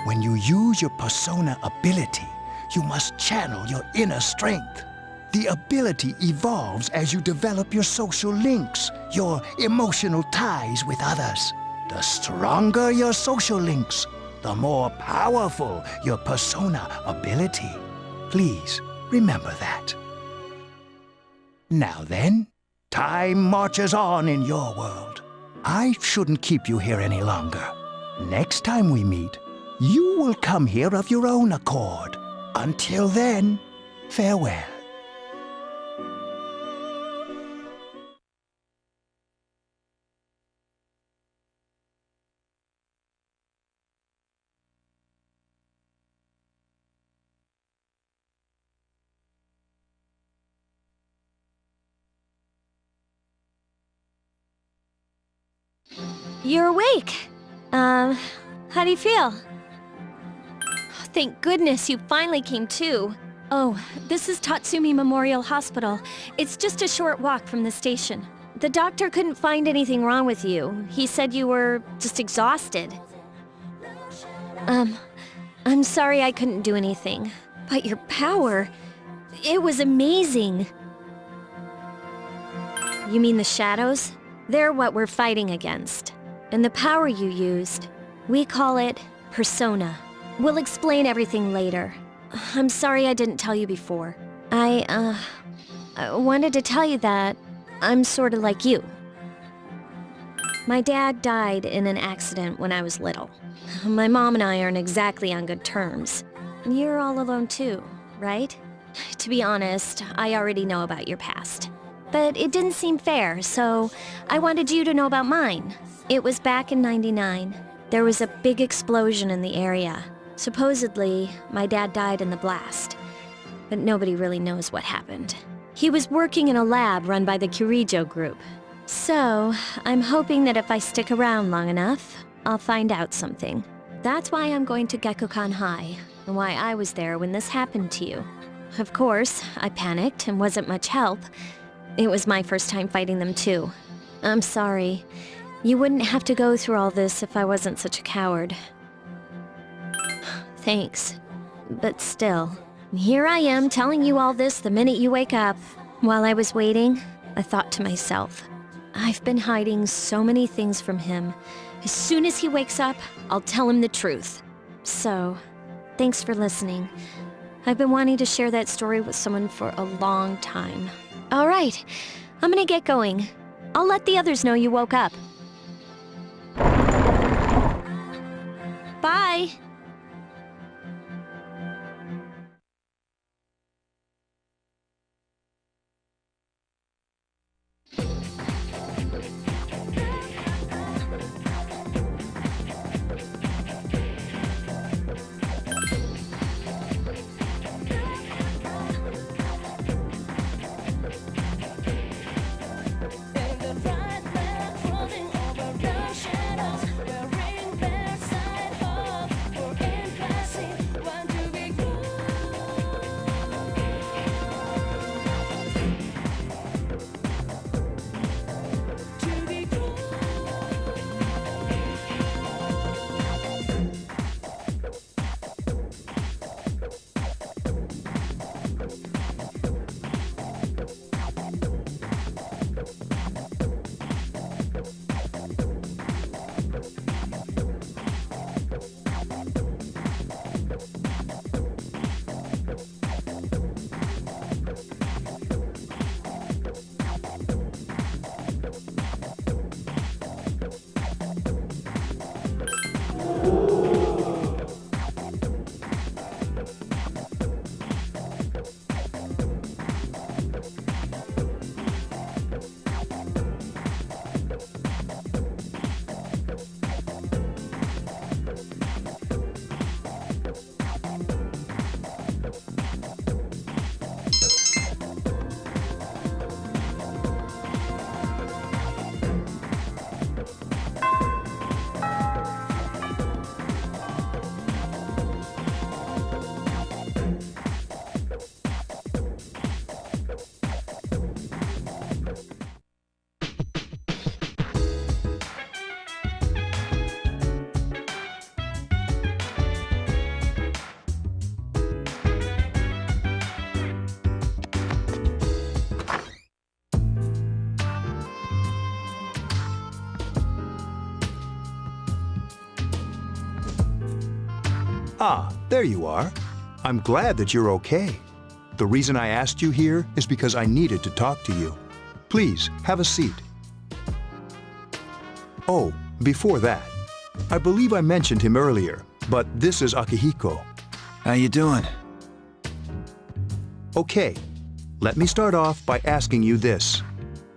When you use your persona ability, you must channel your inner strength. The ability evolves as you develop your social links, your emotional ties with others. The stronger your social links, the more powerful your persona ability. Please remember that. Now then, time marches on in your world. I shouldn't keep you here any longer. Next time we meet, you will come here of your own accord. Until then, farewell. You're awake. How do you feel? Thank goodness you finally came to. Oh, this is Tatsumi Memorial Hospital. It's just a short walk from the station. The doctor couldn't find anything wrong with you. He said you were just exhausted. I'm sorry I couldn't do anything. But your power, it was amazing. You mean the shadows? They're what we're fighting against. And the power you used, we call it persona. We'll explain everything later. I'm sorry I didn't tell you before. I wanted to tell you that I'm sort of like you. My dad died in an accident when I was little. My mom and I aren't exactly on good terms. You're all alone too, right? To be honest, I already know about your past. But it didn't seem fair, so I wanted you to know about mine. It was back in '99. There was a big explosion in the area. Supposedly, my dad died in the blast. But nobody really knows what happened. He was working in a lab run by the Kirijo group. So, I'm hoping that if I stick around long enough, I'll find out something. That's why I'm going to Gekukan High, and why I was there when this happened to you. Of course, I panicked and wasn't much help. It was my first time fighting them too. I'm sorry. You wouldn't have to go through all this if I wasn't such a coward. Thanks. But still, here I am telling you all this the minute you wake up. While I was waiting, I thought to myself, I've been hiding so many things from him. As soon as he wakes up, I'll tell him the truth. So, thanks for listening. I've been wanting to share that story with someone for a long time. All right, I'm gonna get going. I'll let the others know you woke up. Bye! Ah, there you are. I'm glad that you're okay. The reason I asked you here is because I needed to talk to you. Please, have a seat. Oh, before that, I believe I mentioned him earlier, but this is Akihiko. How you doing? Okay, let me start off by asking you this.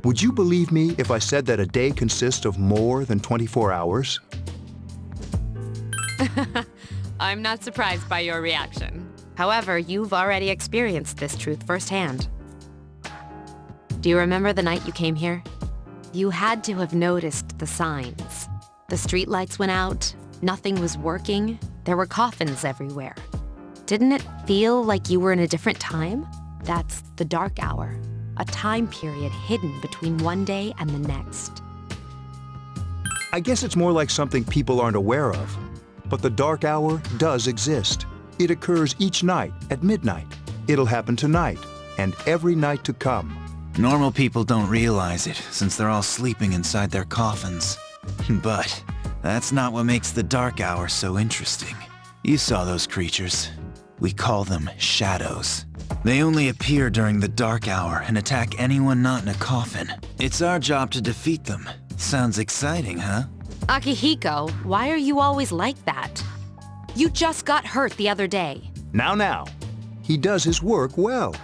Would you believe me if I said that a day consists of more than 24 hours? I'm not surprised by your reaction. However, you've already experienced this truth firsthand. Do you remember the night you came here? You had to have noticed the signs. The streetlights went out, nothing was working, there were coffins everywhere. Didn't it feel like you were in a different time? That's the dark hour, a time period hidden between one day and the next. I guess it's more like something people aren't aware of. But the dark hour does exist. It occurs each night at midnight. It'll happen tonight and every night to come. Normal people don't realize it, since they're all sleeping inside their coffins. But that's not what makes the dark hour so interesting. You saw those creatures. We call them shadows. They only appear during the dark hour and attack anyone not in a coffin. It's our job to defeat them. Sounds exciting, huh? Akihiko, why are you always like that? You just got hurt the other day. Now. He does his work well.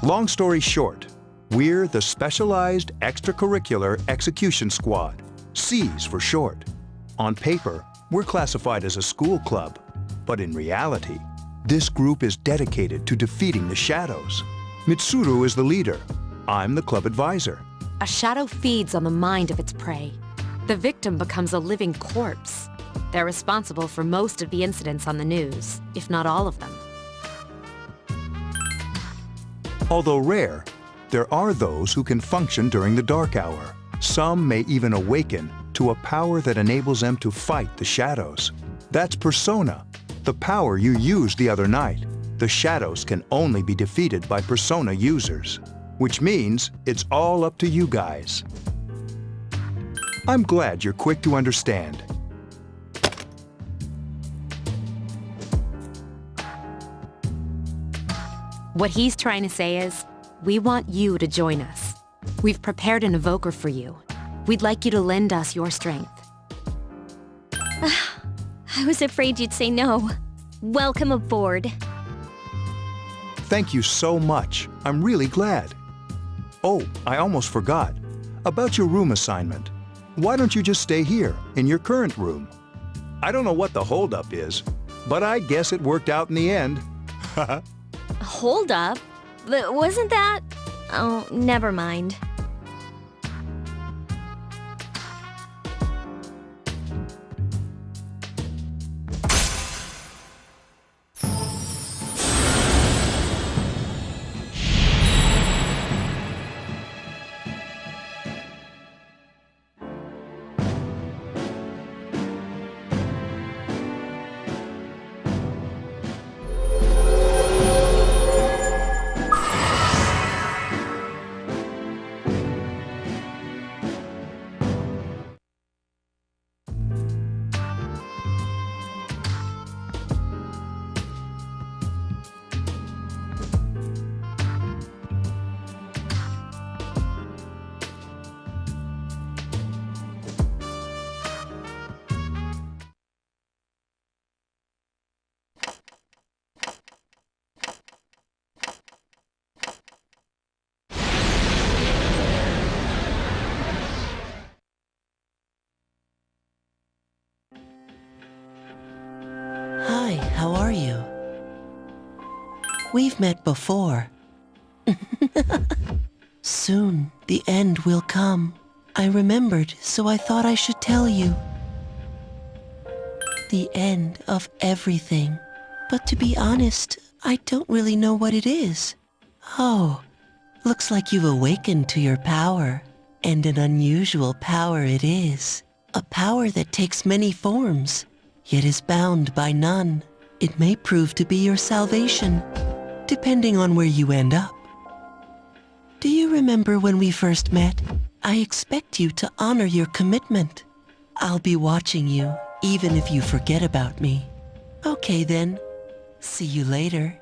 Long story short, we're the Specialized Extracurricular Execution Squad, SEAS for short. On paper, we're classified as a school club, but in reality, this group is dedicated to defeating the shadows. Mitsuru is the leader. I'm the club advisor. A shadow feeds on the mind of its prey. The victim becomes a living corpse. They're responsible for most of the incidents on the news, if not all of them. Although rare, there are those who can function during the dark hour. Some may even awaken to a power that enables them to fight the shadows. That's Persona, the power you used the other night. The shadows can only be defeated by Persona users, which means it's all up to you guys. I'm glad you're quick to understand. What he's trying to say is, we want you to join us. We've prepared an evoker for you. We'd like you to lend us your strength. I was afraid you'd say no. Welcome aboard. Thank you so much. I'm really glad. Oh, I almost forgot. About your room assignment. Why don't you just stay here, in your current room? I don't know what the holdup is, but I guess it worked out in the end. Hold up. Wasn't that? Oh, never mind. Hi, how are you? We've met before. Soon, the end will come. I remembered, so I thought I should tell you. The end of everything. But to be honest, I don't really know what it is. Oh, looks like you've awakened to your power. And an unusual power it is. A power that takes many forms, yet is bound by none. It may prove to be your salvation, depending on where you end up. Do you remember when we first met? I expect you to honor your commitment. I'll be watching you, even if you forget about me. Okay then. See you later.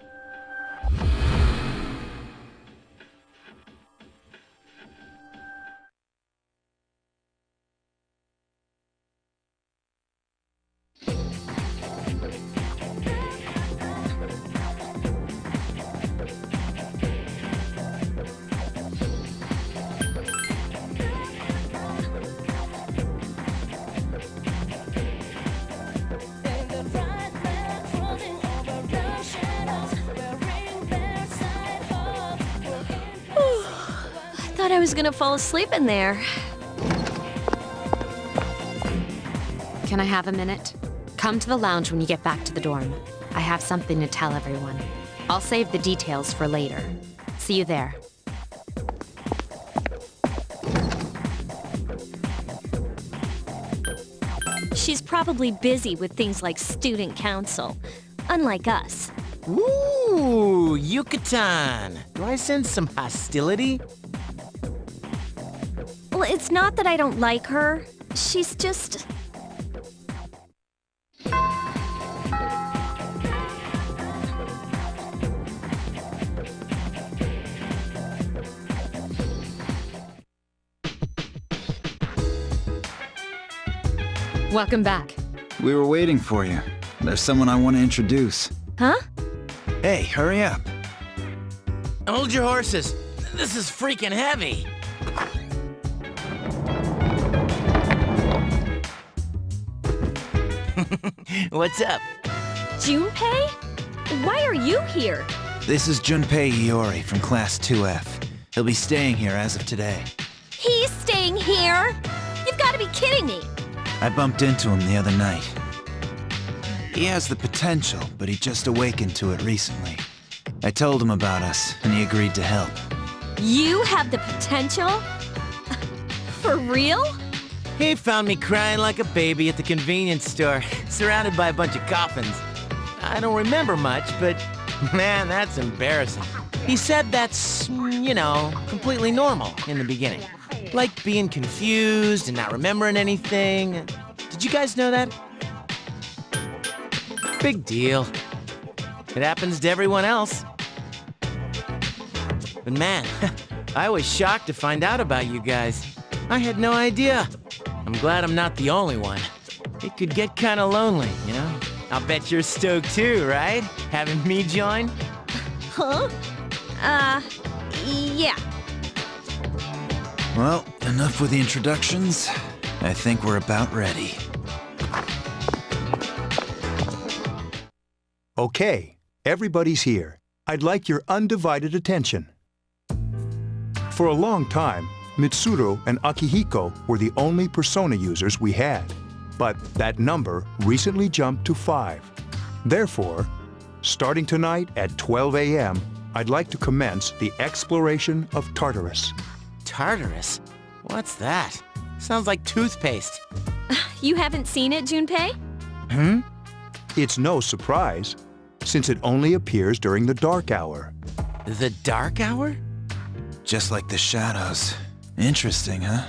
Thought I was gonna fall asleep in there. Can I have a minute? Come to the lounge when you get back to the dorm. I have something to tell everyone. I'll save the details for later. See you there. She's probably busy with things like student council, unlike us. Ooh, Yucatan. Do I sense some hostility? Well, it's not that I don't like her. She's just... Welcome back. We were waiting for you. There's someone I want to introduce. Huh? Hey, hurry up. Hold your horses. This is freaking heavy. What's up? Junpei? Why are you here? This is Junpei Iori from Class 2F. He'll be staying here as of today. He's staying here? You've got to be kidding me. I bumped into him the other night. He has the potential, but he just awakened to it recently. I told him about us, and he agreed to help. You have the potential? For real? He found me crying like a baby at the convenience store, surrounded by a bunch of coffins. I don't remember much, but man, that's embarrassing. He said that's, you know, completely normal in the beginning. Like being confused and not remembering anything. Did you guys know that? Big deal. It happens to everyone else. But man, I was shocked to find out about you guys. I had no idea. I'm glad I'm not the only one. It could get kinda lonely, you know? I'll bet you're stoked too, right? Having me join? Huh? Yeah. Well, enough with the introductions. I think we're about ready. Okay, everybody's here. I'd like your undivided attention. For a long time, Mitsuru and Akihiko were the only persona users we had, but that number recently jumped to 5. Therefore, starting tonight at 12 a.m., I'd like to commence the exploration of Tartarus. Tartarus? What's that? Sounds like toothpaste. You haven't seen it, Junpei? It's no surprise, since it only appears during the dark hour. The dark hour? Just like the shadows. Interesting, huh?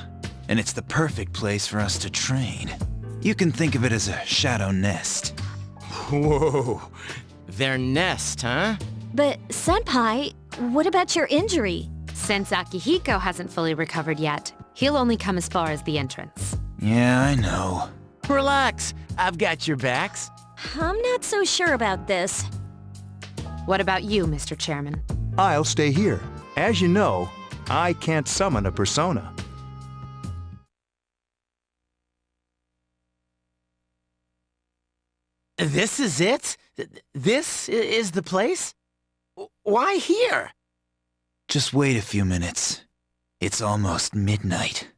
And it's the perfect place for us to train. You can think of it as a shadow nest. Whoa. Their nest, huh? But, Senpai, what about your injury? Since Akihiko hasn't fully recovered yet, he'll only come as far as the entrance. Yeah, I know. Relax. I've got your backs. I'm not so sure about this. What about you, Mr. Chairman? I'll stay here. As you know, I can't summon a persona. This is it? This is the place? Why here? Just wait a few minutes. It's almost midnight.